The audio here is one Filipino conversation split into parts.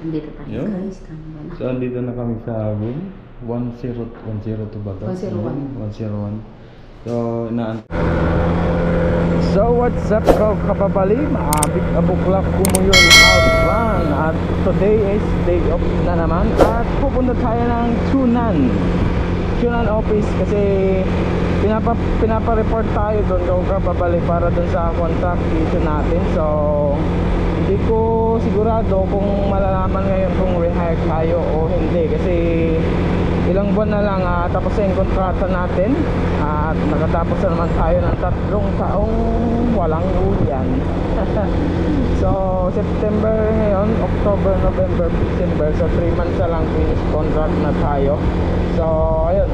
Dito tayo Yun. guys. So andito na kami sa room 102 ba to? 101. 101. So So what's up kapabalim? Abik abuklak kumuyon outrun. At today is day off na naman. At pupunta tayo ng Chunan office kasi pinapa-report tayo doon kung kapabalik para doon sa contract issue natin. So hindi ko sigurado kung malalaman ngayon kung rehire tayo o hindi kasi ilang buwan na lang tapos na yung kontrata natin at nakatapos na naman tayo ng 3 taong walang uyan. So September ngayon, October, November, December, so 3 months na lang finish contract na tayo. So ayun,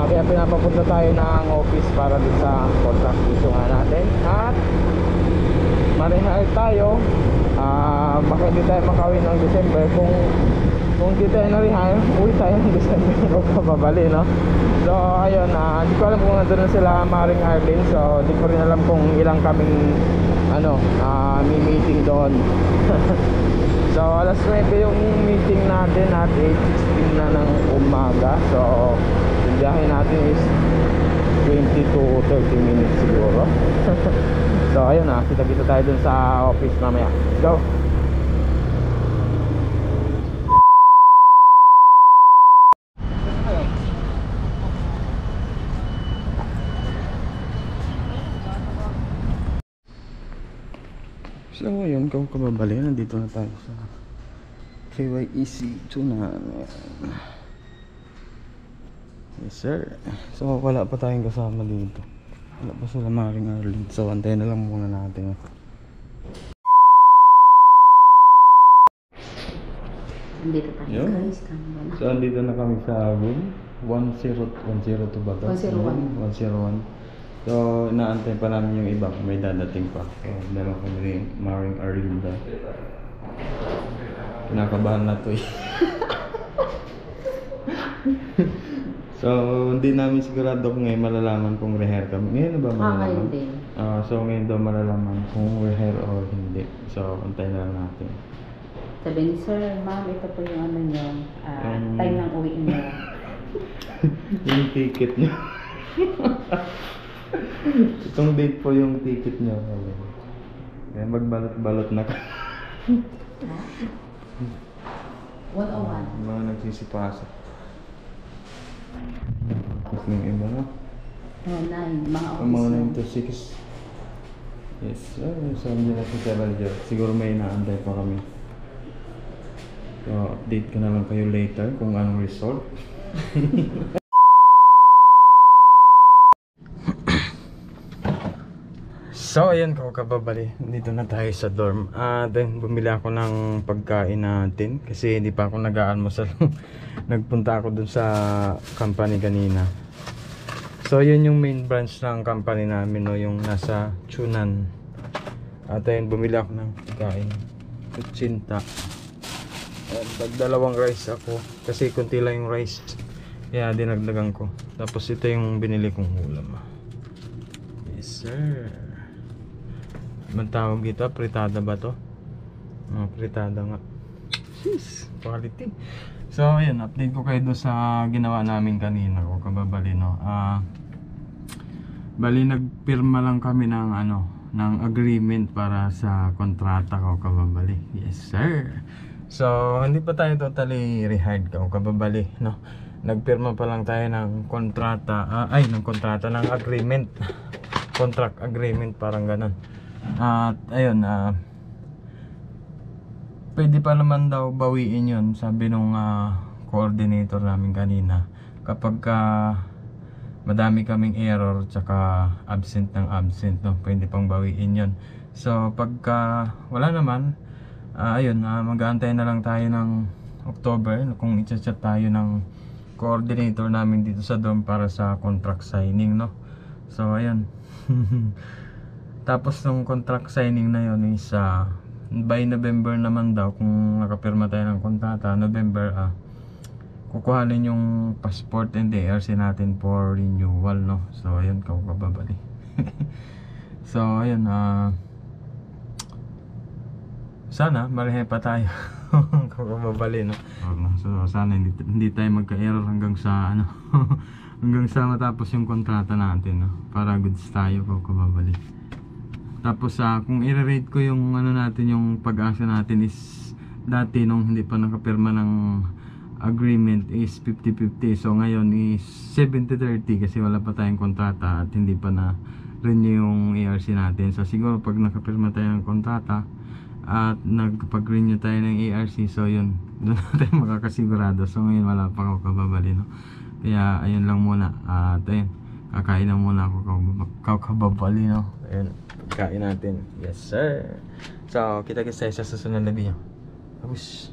kaya pinapapunta tayo ng office para dun sa contract issue nga natin at marehire tayo. Baka hindi tayo makawin ng December. Kung hindi tayo na-rehire, uwi tayo ng December kung kababali, no? So ayun, hindi ko alam kung nandun na sila Maring Arlene. So hindi ko rin alam kung ilang kaming may meeting doon. So alas 9 yung meeting natin at 8:16 na ng umaga. So yung biyahe natin is 20 to 30 minutes siguro. So ayun, kita-kita tayo dun sa office mamaya. Let's go. So yun, kung kababali, nandito na tayo sa KYEC Chunan. Yes sir. So wala pa tayong kasama dito. Wala pa sila Maring Arlene. So antayin na lang muna natin. Dito tayo guys. So andito na kami sa room 102 ba to? 101. 101. So inaantay pa namin yung iba, may dadating pa. So dalawa kami rin Maring Arlene doon. Kinakabahan na to eh. So hindi namin sigurado kung ngayon malalaman kung rehire kami. Ngayon na ba malalaman? Hindi. So ngayon daw malalaman kung rehire o hindi. So antayin na lang natin. Sabi ni sir, ma'am, ito po yung ano nyo, time ng uwi nyo. Yung ticket nyo. Itong date po yung ticket nyo. Kaya magbalot-balot na ka. 101. Mga nagsisipasa. Tapos yung iba na. 9, mga Mga office 9 to 6. Yes, sabi nila si Cavalier. Siguro may inaantay pa kami. So update ko na lang kayo later kung anong result. So ayan ko kababali, dito na tayo sa dorm. Then bumili ako ng pagkain natin kasi hindi pa ako nag-aalmusal. Nagpunta ako dun sa company kanina. So yun yung main branch ng company namin, no, yung nasa Chunan. At ayun, bumili ako ng pagkain, kutsinta. Dalawang rice ako kasi konti lang yung rice, kaya dinagdagan ko. Tapos ito yung binili kong ulam. Yes sir. Anong tawag dito? Fritada ba to? Fritada nga. Jeez, quality. So ayun, update ko kayo doon sa ginawa namin kanina ko kababali, no. Bali nagpirma lang kami ng ng agreement para sa kontrata ko kababali. Yes sir. So hindi pa tayo totally rehired ko kababali, no. Nagpirma pa lang tayo ng kontrata, ng agreement. Contract agreement, parang ganun. At ayun, pwede pa naman daw bawiin yun, sabi nung coordinator namin kanina, kapag madami kaming error tsaka absent ng absent, no, pwede pang bawiin yun. So pagka wala naman, ayun, mag-aantay na lang tayo ng October kung i-chat tayo ng coordinator namin dito sa dorm para sa contract signing, no. So ayun. Tapos ng contract signing na yun is by November naman daw, kung nakapirma tayo ng kontrata, November, kukuhanin yung passport and the ARC natin for renewal, no. So ayun, kababali. So ayun, sana marehe pa tayo. Kababali, no? So sana hindi tayo magka-error hanggang sa ano hanggang sa matapos yung kontrata natin, no? Para goods tayo, kababali. Tapos kung i-rate ko yung ano natin, yung pag-asa natin is dati nung hindi pa nakapirma ng agreement is 50-50. So ngayon is 70-30 kasi wala pa tayong kontrata at hindi pa na renew yung ARC natin. So siguro pag nakapirma tayo ng kontrata at nagpag-renew tayo ng ARC, so yun, doon na tayo makakasigurado. So ngayon wala pa ako, kababali, no? Kaya ayun lang muna. At ayun, kakain na muna ako, kababali, no? Ayun, kain natin. Yes sir. So kita-kits tayo sa susunod na video. Tapos